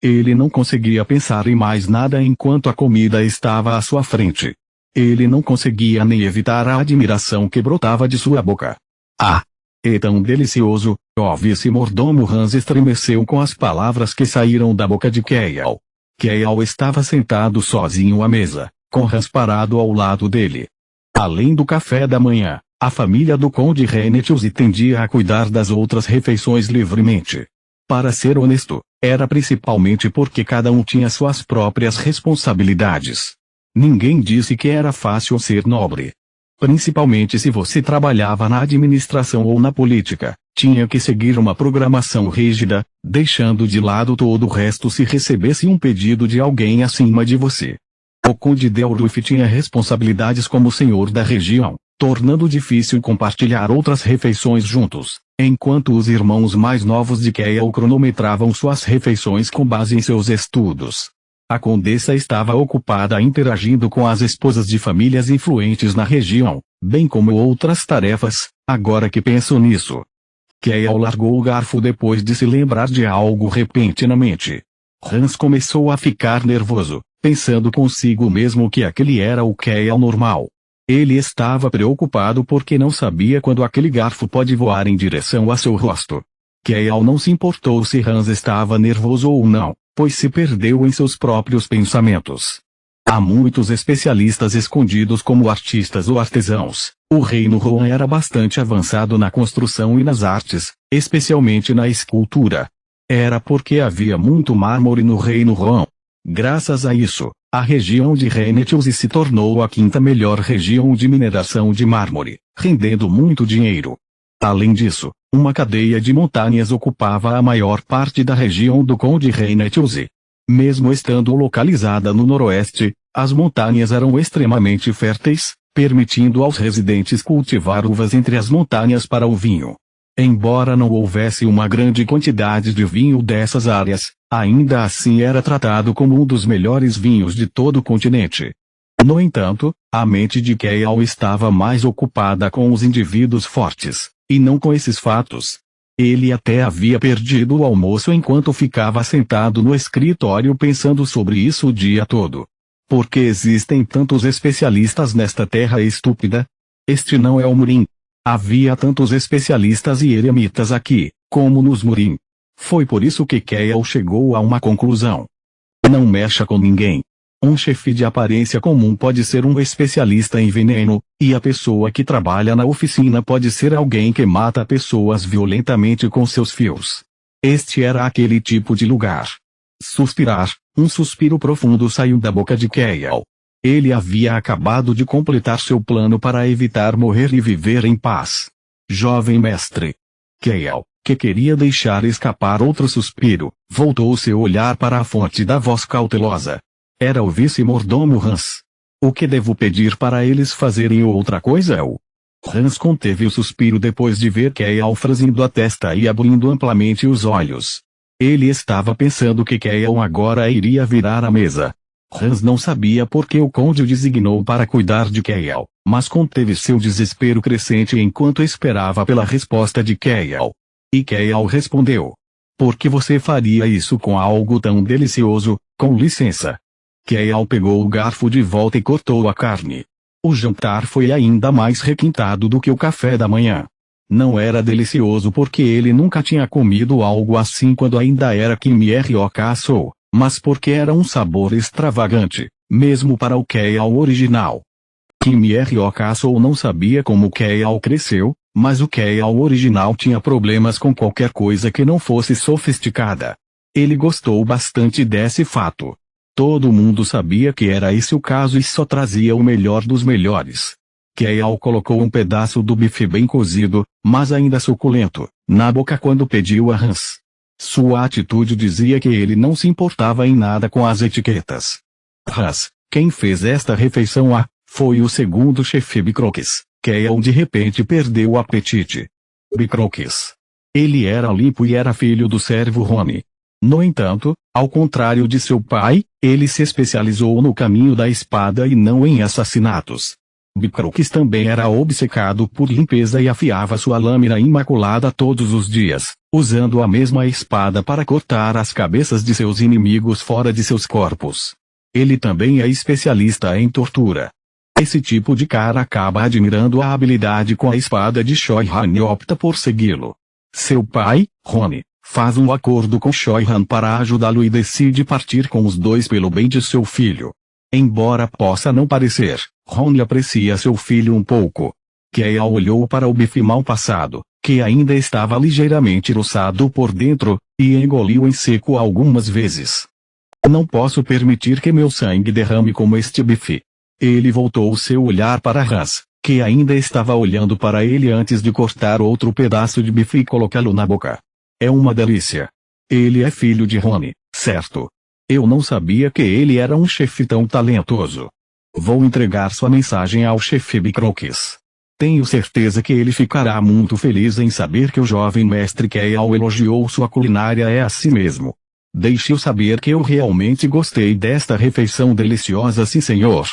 Ele não conseguia pensar em mais nada enquanto a comida estava à sua frente. Ele não conseguia nem evitar a admiração que brotava de sua boca. Ah! É tão delicioso! O vice-mordomo Hans estremeceu com as palavras que saíram da boca de Keiel. Keiel estava sentado sozinho à mesa, com Hans parado ao lado dele. Além do café da manhã, a família do conde Renetius tendia a cuidar das outras refeições livremente. Para ser honesto, era principalmente porque cada um tinha suas próprias responsabilidades. Ninguém disse que era fácil ser nobre. Principalmente se você trabalhava na administração ou na política, tinha que seguir uma programação rígida, deixando de lado todo o resto se recebesse um pedido de alguém acima de você. O conde Delruf tinha responsabilidades como senhor da região, tornando difícil compartilhar outras refeições juntos, enquanto os irmãos mais novos de Keiel cronometravam suas refeições com base em seus estudos. A condessa estava ocupada interagindo com as esposas de famílias influentes na região, bem como outras tarefas, agora que penso nisso. Keiel largou o garfo depois de se lembrar de algo repentinamente. Hans começou a ficar nervoso, pensando consigo mesmo que aquele era o Keiel normal. Ele estava preocupado porque não sabia quando aquele garfo pode voar em direção a seu rosto. Keiel não se importou se Hans estava nervoso ou não, pois se perdeu em seus próprios pensamentos. Há muitos especialistas escondidos como artistas ou artesãos. O reino Rohan era bastante avançado na construção e nas artes, especialmente na escultura. Era porque havia muito mármore no reino Rohan. Graças a isso, a região de Renetius se tornou a quinta melhor região de mineração de mármore, rendendo muito dinheiro. Além disso, uma cadeia de montanhas ocupava a maior parte da região do Conde Renetius. Mesmo estando localizada no noroeste, as montanhas eram extremamente férteis, permitindo aos residentes cultivar uvas entre as montanhas para o vinho. Embora não houvesse uma grande quantidade de vinho dessas áreas, ainda assim era tratado como um dos melhores vinhos de todo o continente. No entanto, a mente de Keiel estava mais ocupada com os indivíduos fortes, e não com esses fatos. Ele até havia perdido o almoço enquanto ficava sentado no escritório pensando sobre isso o dia todo. Por que existem tantos especialistas nesta terra estúpida? Este não é o Murim. Havia tantos especialistas e eremitas aqui, como nos Murim. Foi por isso que Keiel chegou a uma conclusão. Não mexa com ninguém. Um chefe de aparência comum pode ser um especialista em veneno, e a pessoa que trabalha na oficina pode ser alguém que mata pessoas violentamente com seus fios. Este era aquele tipo de lugar. Suspirar, um suspiro profundo saiu da boca de Keiel. Ele havia acabado de completar seu plano para evitar morrer e viver em paz. Jovem mestre. Keiel, que queria deixar escapar outro suspiro, voltou seu olhar para a fonte da voz cautelosa. Era o vice-mordomo Hans. O que devo pedir para eles fazerem outra coisa? Hans conteve o suspiro depois de ver Keiel franzindo a testa e abrindo amplamente os olhos. Ele estava pensando que Keiel agora iria virar a mesa. Hans não sabia por que o conde o designou para cuidar de Keiel, mas conteve seu desespero crescente enquanto esperava pela resposta de Keiel. E Keiel respondeu. Por que você faria isso com algo tão delicioso, com licença? Keiel pegou o garfo de volta e cortou a carne. O jantar foi ainda mais requintado do que o café da manhã. Não era delicioso porque ele nunca tinha comido algo assim quando ainda era Kim-R-O-K-Sou, mas porque era um sabor extravagante, mesmo para o Keiel original. Kim-R-O-K-Sou não sabia como o Keiel cresceu, mas o Keiel original tinha problemas com qualquer coisa que não fosse sofisticada. Ele gostou bastante desse fato. Todo mundo sabia que era esse o caso e só trazia o melhor dos melhores. Keiel colocou um pedaço do bife bem cozido, mas ainda suculento, na boca quando pediu a Hans. Sua atitude dizia que ele não se importava em nada com as etiquetas. Hans, quem fez esta refeição? Foi o segundo chefe Bicroques. Keiel de repente perdeu o apetite. Bicroques. Ele era limpo e era filho do servo Rony. No entanto, ao contrário de seu pai, ele se especializou no caminho da espada e não em assassinatos. Bicrooks também era obcecado por limpeza e afiava sua lâmina imaculada todos os dias, usando a mesma espada para cortar as cabeças de seus inimigos fora de seus corpos. Ele também é especialista em tortura. Esse tipo de cara acaba admirando a habilidade com a espada de Choi-Han e opta por segui-lo. Seu pai, Rony, faz um acordo com Choi-Han para ajudá-lo e decide partir com os dois pelo bem de seu filho. Embora possa não parecer, Rony aprecia seu filho um pouco. Kaeya olhou para o bife mal passado, que ainda estava ligeiramente roçado por dentro, e engoliu em seco algumas vezes. Não posso permitir que meu sangue derrame como este bife. Ele voltou seu olhar para Hans, que ainda estava olhando para ele antes de cortar outro pedaço de bife e colocá-lo na boca. É uma delícia. Ele é filho de Rony, certo? Eu não sabia que ele era um chefe tão talentoso. Vou entregar sua mensagem ao chefe Bicrooks. Tenho certeza que ele ficará muito feliz em saber que o jovem mestre Kaeya elogiou sua culinária é assim mesmo. Deixe-o saber que eu realmente gostei desta refeição deliciosa, sim senhor.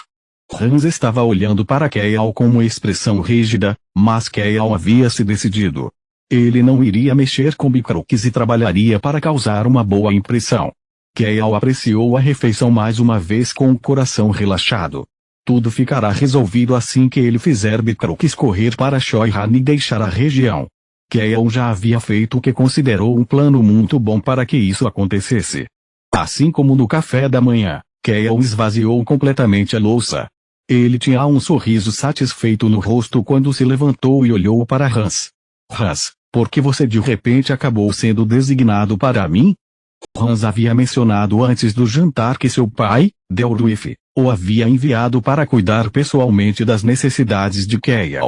Hans estava olhando para Kaeya com uma expressão rígida, mas Kaeya havia se decidido. Ele não iria mexer com Bicrooks e trabalharia para causar uma boa impressão. Kaeya apreciou a refeição mais uma vez com o coração relaxado. Tudo ficará resolvido assim que ele fizer Bicrooks correr para Choi-Han e deixar a região. Kaeya já havia feito o que considerou um plano muito bom para que isso acontecesse. Assim como no café da manhã, Kaeya esvaziou completamente a louça. Ele tinha um sorriso satisfeito no rosto quando se levantou e olhou para Hans. Hans, por que você de repente acabou sendo designado para mim? Hans havia mencionado antes do jantar que seu pai, Delruif, o havia enviado para cuidar pessoalmente das necessidades de Kaeya.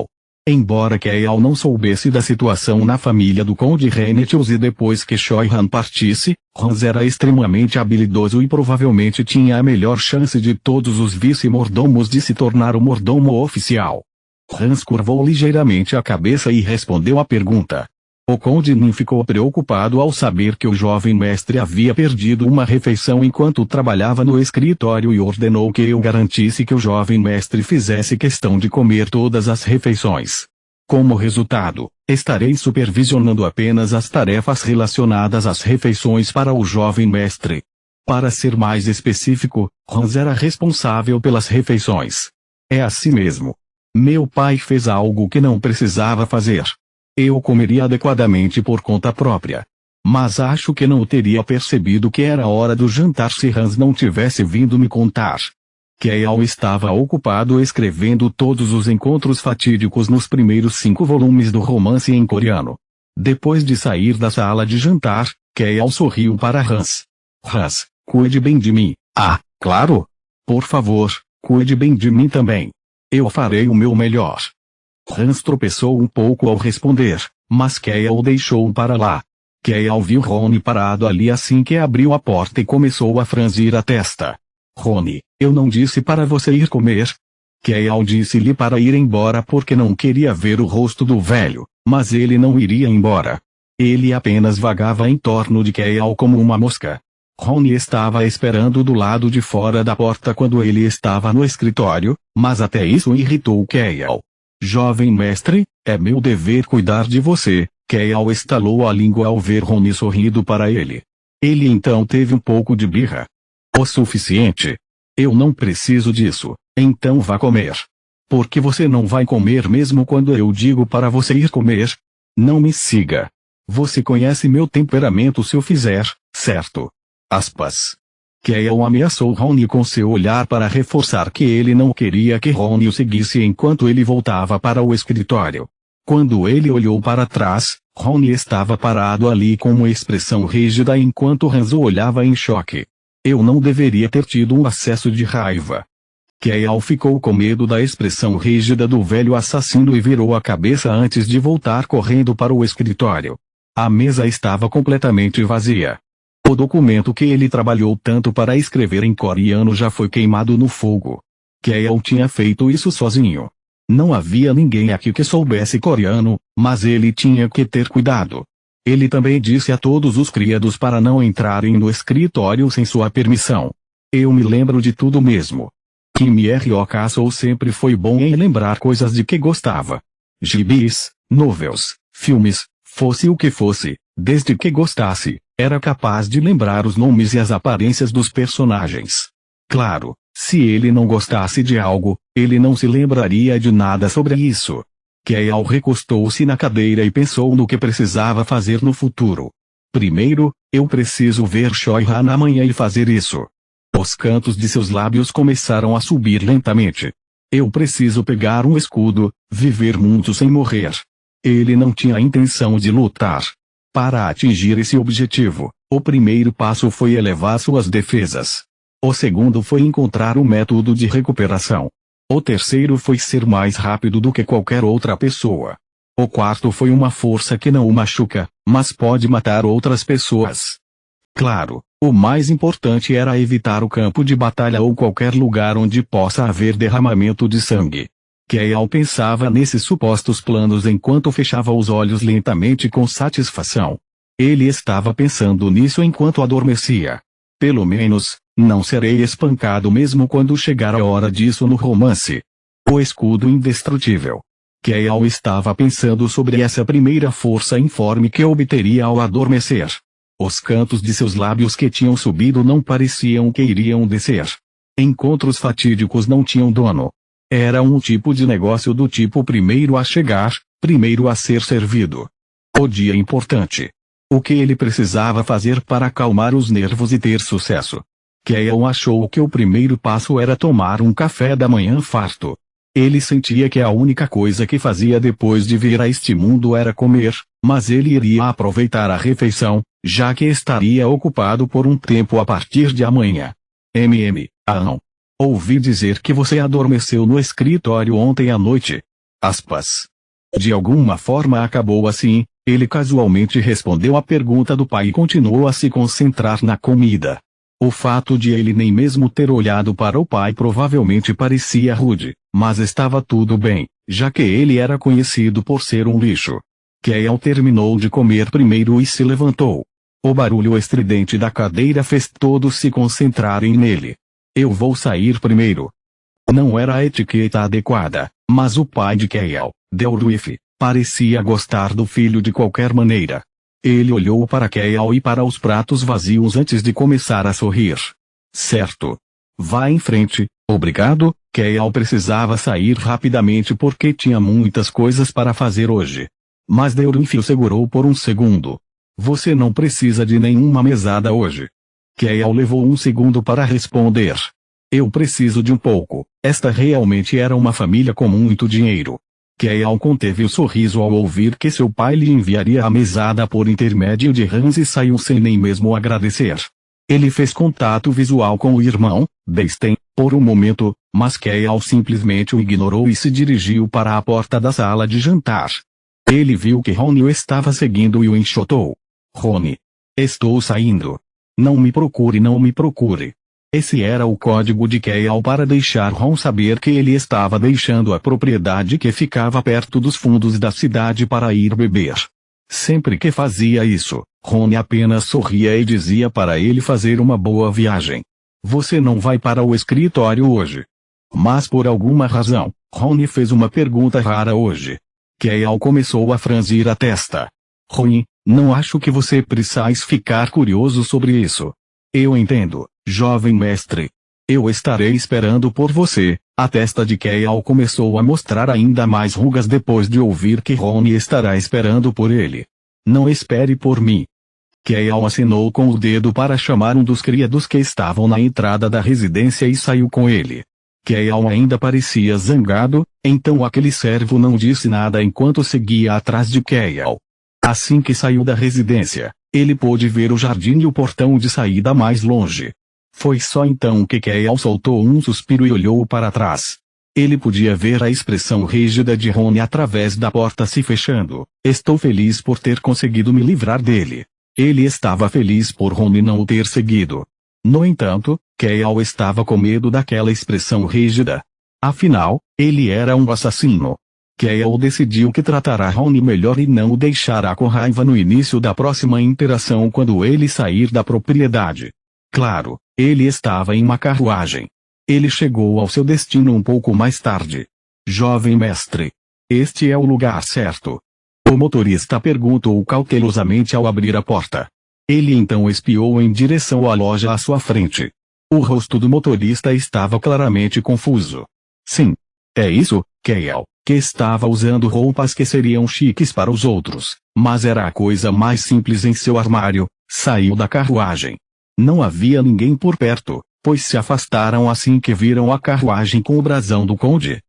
Embora Kaeya não soubesse da situação na família do Conde Renetius e depois que Choi-Han partisse, Hans era extremamente habilidoso e provavelmente tinha a melhor chance de todos os vice-mordomos de se tornar o mordomo oficial. Hans curvou ligeiramente a cabeça e respondeu à pergunta. O Conde Nin ficou preocupado ao saber que o jovem mestre havia perdido uma refeição enquanto trabalhava no escritório e ordenou que eu garantisse que o jovem mestre fizesse questão de comer todas as refeições. Como resultado, estarei supervisionando apenas as tarefas relacionadas às refeições para o jovem mestre. Para ser mais específico, Hans era responsável pelas refeições. É assim mesmo. Meu pai fez algo que não precisava fazer. Eu comeria adequadamente por conta própria. Mas acho que não teria percebido que era hora do jantar se Hans não tivesse vindo me contar. Kaeya estava ocupado escrevendo todos os encontros fatídicos nos primeiros 5 volumes do romance em coreano. Depois de sair da sala de jantar, Kaeya sorriu para Hans. Hans, cuide bem de mim. Ah, claro. Por favor, cuide bem de mim também. Eu farei o meu melhor. Hans tropeçou um pouco ao responder, mas Kaeya o deixou para lá. Kaeya viu Rony parado ali assim que abriu a porta e começou a franzir a testa. Rony, eu não disse para você ir comer? Kaeya disse-lhe para ir embora porque não queria ver o rosto do velho, mas ele não iria embora. Ele apenas vagava em torno de Kaeya como uma mosca. Rony estava esperando do lado de fora da porta quando ele estava no escritório, mas até isso irritou Kaeya. Jovem mestre, é meu dever cuidar de você, Kaeya estalou a língua ao ver Rony sorrindo para ele. Ele então teve um pouco de birra. O suficiente. Eu não preciso disso, então vá comer. Por que você não vai comer mesmo quando eu digo para você ir comer? Não me siga. Você conhece meu temperamento se eu fizer, certo? Aspas. Kaeya ameaçou Rony com seu olhar para reforçar que ele não queria que Rony o seguisse enquanto ele voltava para o escritório. Quando ele olhou para trás, Rony estava parado ali com uma expressão rígida enquanto Hans o olhava em choque. Eu não deveria ter tido um acesso de raiva. Kaeya ficou com medo da expressão rígida do velho assassino e virou a cabeça antes de voltar correndo para o escritório. A mesa estava completamente vazia. O documento que ele trabalhou tanto para escrever em coreano já foi queimado no fogo. Kaeya tinha feito isso sozinho. Não havia ninguém aqui que soubesse coreano, mas ele tinha que ter cuidado. Ele também disse a todos os criados para não entrarem no escritório sem sua permissão. Eu me lembro de tudo mesmo. Kimi Ryokazu sempre foi bom em lembrar coisas de que gostava. Gibis, novels, filmes, fosse o que fosse, desde que gostasse, era capaz de lembrar os nomes e as aparências dos personagens. Claro, se ele não gostasse de algo, ele não se lembraria de nada sobre isso. Keiao recostou-se na cadeira e pensou no que precisava fazer no futuro. Primeiro, eu preciso ver Shoihan amanhã e fazer isso. Os cantos de seus lábios começaram a subir lentamente. Eu preciso pegar um escudo, viver muito sem morrer. Ele não tinha a intenção de lutar. Para atingir esse objetivo, o primeiro passo foi elevar suas defesas. O segundo foi encontrar um método de recuperação. O terceiro foi ser mais rápido do que qualquer outra pessoa. O quarto foi uma força que não o machuca, mas pode matar outras pessoas. Claro, o mais importante era evitar o campo de batalha ou qualquer lugar onde possa haver derramamento de sangue. Keiao pensava nesses supostos planos enquanto fechava os olhos lentamente com satisfação. Ele estava pensando nisso enquanto adormecia. Pelo menos, não serei espancado mesmo quando chegar a hora disso no romance. O escudo indestrutível. Keiao estava pensando sobre essa primeira força informe que obteria ao adormecer. Os cantos de seus lábios que tinham subido não pareciam que iriam descer. Encontros fatídicos não tinham dono. Era um tipo de negócio do tipo primeiro a chegar, primeiro a ser servido. O dia importante. O que ele precisava fazer para acalmar os nervos e ter sucesso? Keiao achou que o primeiro passo era tomar um café da manhã farto. Ele sentia que a única coisa que fazia depois de vir a este mundo era comer, mas ele iria aproveitar a refeição, já que estaria ocupado por um tempo a partir de amanhã. Ahn. Ouvi dizer que você adormeceu no escritório ontem à noite. Aspas. De alguma forma acabou assim, ele casualmente respondeu à pergunta do pai e continuou a se concentrar na comida. O fato de ele nem mesmo ter olhado para o pai provavelmente parecia rude, mas estava tudo bem, já que ele era conhecido por ser um lixo. Keiao terminou de comer primeiro e se levantou. O barulho estridente da cadeira fez todos se concentrarem nele. Eu vou sair primeiro. Não era a etiqueta adequada, mas o pai de Keiao, Delruif, parecia gostar do filho de qualquer maneira. Ele olhou para Keiao e para os pratos vazios antes de começar a sorrir. Certo. Vá em frente, obrigado. Keiao precisava sair rapidamente porque tinha muitas coisas para fazer hoje. Mas Delruif o segurou por um segundo. Você não precisa de nenhuma mesada hoje. Keiao levou um segundo para responder. Eu preciso de um pouco. Esta realmente era uma família com muito dinheiro. Keiao conteve o sorriso ao ouvir que seu pai lhe enviaria a mesada por intermédio de Hans e saiu sem nem mesmo agradecer. Ele fez contato visual com o irmão, Beisten, por um momento, mas Keiao simplesmente o ignorou e se dirigiu para a porta da sala de jantar. Ele viu que Rony o estava seguindo e o enxotou. Rony. Estou saindo. Não me procure, não me procure. Esse era o código de Keiao para deixar Ron saber que ele estava deixando a propriedade que ficava perto dos fundos da cidade para ir beber. Sempre que fazia isso, Ron apenas sorria e dizia para ele fazer uma boa viagem. Você não vai para o escritório hoje. Mas por alguma razão, Ron fez uma pergunta rara hoje. Keiao começou a franzir a testa. Ron, não acho que você precisa ficar curioso sobre isso. Eu entendo, jovem mestre. Eu estarei esperando por você. A testa de Keiao começou a mostrar ainda mais rugas depois de ouvir que Rony estará esperando por ele. Não espere por mim. Keiao acenou com o dedo para chamar um dos criados que estavam na entrada da residência e saiu com ele. Keiao ainda parecia zangado, então aquele servo não disse nada enquanto seguia atrás de Keiao. Assim que saiu da residência, ele pôde ver o jardim e o portão de saída mais longe. Foi só então que Keiao soltou um suspiro e olhou para trás. Ele podia ver a expressão rígida de Rony através da porta se fechando. Estou feliz por ter conseguido me livrar dele. Ele estava feliz por Rony não o ter seguido. No entanto, Keiao estava com medo daquela expressão rígida. Afinal, ele era um assassino. Keiao decidiu que tratará Rony melhor e não o deixará com raiva no início da próxima interação quando ele sair da propriedade. Claro, ele estava em uma carruagem. Ele chegou ao seu destino um pouco mais tarde. Jovem mestre. Este é o lugar certo? O motorista perguntou cautelosamente ao abrir a porta. Ele então espiou em direção à loja à sua frente. O rosto do motorista estava claramente confuso. Sim. É isso, Kael, que estava usando roupas que seriam chiques para os outros, mas era a coisa mais simples em seu armário. Saiu da carruagem. Não havia ninguém por perto, pois se afastaram assim que viram a carruagem com o brasão do conde.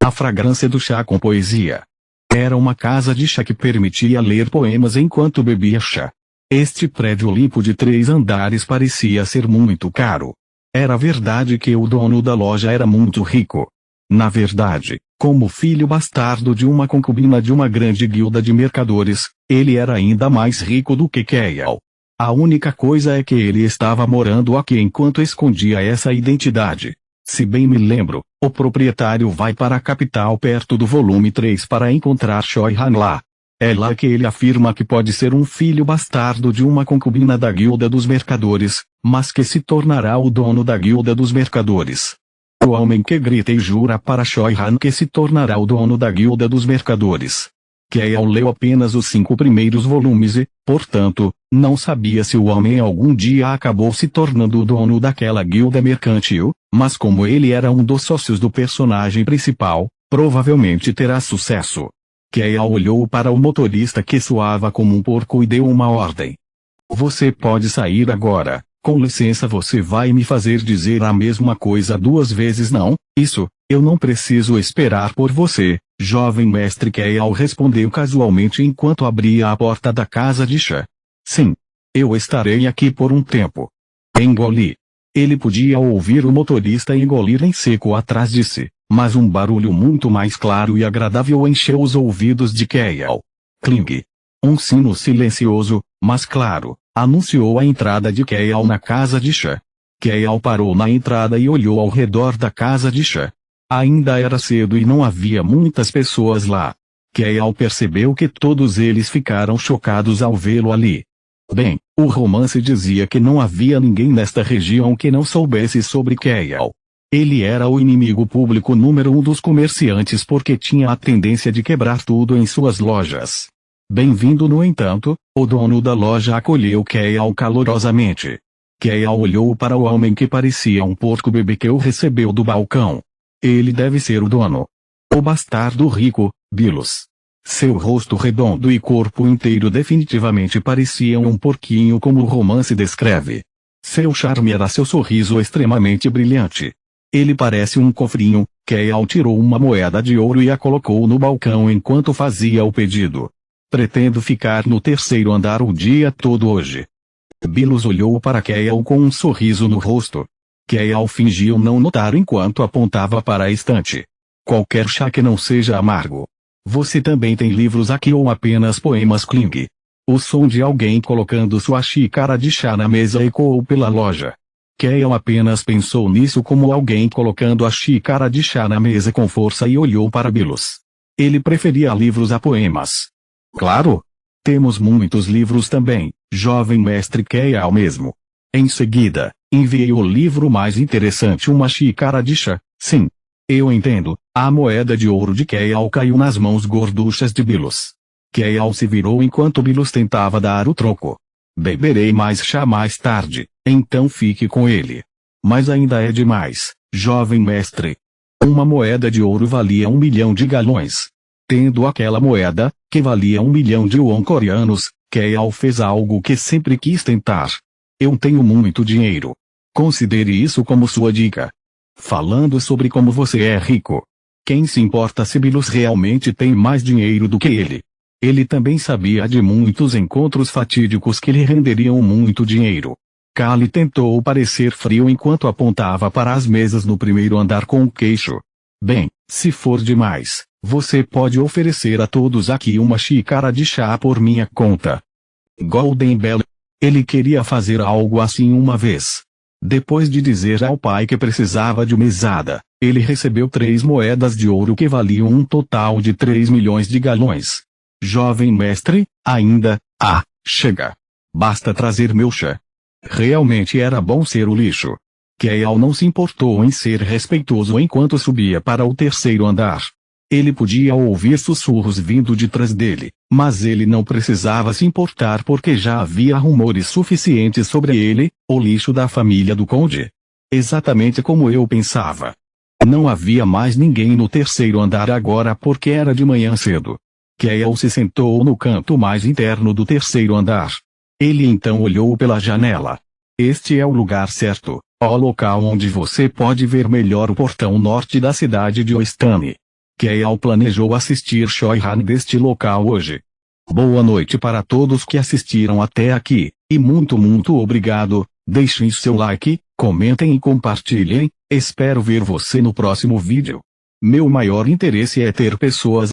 A fragrância do chá com poesia. Era uma casa de chá que permitia ler poemas enquanto bebia chá. Este prédio limpo de 3 andares parecia ser muito caro. Era verdade que o dono da loja era muito rico. Na verdade, como filho bastardo de uma concubina de uma grande guilda de mercadores, ele era ainda mais rico do que Kael. A única coisa é que ele estava morando aqui enquanto escondia essa identidade. Se bem me lembro, o proprietário vai para a capital perto do volume 3 para encontrar Choi Han lá. É lá que ele afirma que pode ser um filho bastardo de uma concubina da guilda dos mercadores, mas que se tornará o dono da guilda dos mercadores. O homem que grita e jura para Choi Han que se tornará o dono da guilda dos mercadores. Kael leu apenas os 5 primeiros volumes e, portanto, não sabia se o homem algum dia acabou se tornando o dono daquela guilda mercantil, mas como ele era um dos sócios do personagem principal, provavelmente terá sucesso. Kael olhou para o motorista que soava como um porco e deu uma ordem. Você pode sair agora. Com licença, você vai me fazer dizer a mesma coisa 2 vezes não? Isso, eu não preciso esperar por você, jovem mestre. Kael respondeu casualmente enquanto abria a porta da casa de chá. Sim. Eu estarei aqui por um tempo. Engoli. Ele podia ouvir o motorista engolir em seco atrás de si, mas um barulho muito mais claro e agradável encheu os ouvidos de Kael. Cling. Um sino silencioso, mas claro, anunciou a entrada de Kael na casa de chá. Kael parou na entrada e olhou ao redor da casa de chá. Ainda era cedo e não havia muitas pessoas lá. Kael percebeu que todos eles ficaram chocados ao vê-lo ali. Bem, o romance dizia que não havia ninguém nesta região que não soubesse sobre Kael. Ele era o inimigo público número 1 dos comerciantes porque tinha a tendência de quebrar tudo em suas lojas. Bem-vindo. No entanto, o dono da loja acolheu Kael calorosamente. Kael olhou para o homem que parecia um porco bebê que o recebeu do balcão. Ele deve ser o dono. O bastardo rico, Bilos. Seu rosto redondo e corpo inteiro definitivamente pareciam um porquinho como o romance descreve. Seu charme era seu sorriso extremamente brilhante. Ele parece um cofrinho. Kael tirou uma moeda de ouro e a colocou no balcão enquanto fazia o pedido. Pretendo ficar no 3º andar o dia todo hoje. Bilos olhou para Kael com um sorriso no rosto. Kael fingiu não notar enquanto apontava para a estante. Qualquer chá que não seja amargo. Você também tem livros aqui ou apenas poemas? Cling. O som de alguém colocando sua xícara de chá na mesa ecoou pela loja. Kael apenas pensou nisso como alguém colocando a xícara de chá na mesa com força e olhou para Bilos. Ele preferia livros a poemas. Claro. Temos muitos livros também, jovem mestre. Kael mesmo. Em seguida, enviei o livro mais interessante, uma xícara de chá. Sim. Eu entendo. A moeda de ouro de Kael caiu nas mãos gorduchas de Bilos. Kael se virou enquanto Bilos tentava dar o troco. Beberei mais chá mais tarde, então fique com ele. Mas ainda é demais, jovem mestre. Uma moeda de ouro valia 1 milhão de galões. Tendo aquela moeda, que valia 1 milhão de won coreanos, Kael fez algo que sempre quis tentar. Eu tenho muito dinheiro. Considere isso como sua dica. Falando sobre como você é rico. Quem se importa se Bilos realmente tem mais dinheiro do que ele? Ele também sabia de muitos encontros fatídicos que lhe renderiam muito dinheiro. Kali tentou parecer frio enquanto apontava para as mesas no 1º andar com o queixo. Bem, se for demais, você pode oferecer a todos aqui uma xícara de chá por minha conta. Golden Bell. Ele queria fazer algo assim uma vez. Depois de dizer ao pai que precisava de mesada, ele recebeu 3 moedas de ouro que valiam um total de 3 milhões de galões. Jovem mestre, ainda, chega. Basta trazer meu chá. Realmente era bom ser o lixo. Kael não se importou em ser respeitoso enquanto subia para o terceiro andar. Ele podia ouvir sussurros vindo de trás dele, mas ele não precisava se importar porque já havia rumores suficientes sobre ele, o lixo da família do conde. Exatamente como eu pensava. Não havia mais ninguém no terceiro andar agora porque era de manhã cedo. Kael se sentou no canto mais interno do terceiro andar. Ele então olhou pela janela. Este é o lugar certo, o local onde você pode ver melhor o portão norte da cidade de Ostani. Kael planejou assistir Shoyhan deste local hoje. Boa noite para todos que assistiram até aqui, e muito obrigado. Deixem seu like, comentem e compartilhem. Espero ver você no próximo vídeo. Meu maior interesse é ter pessoas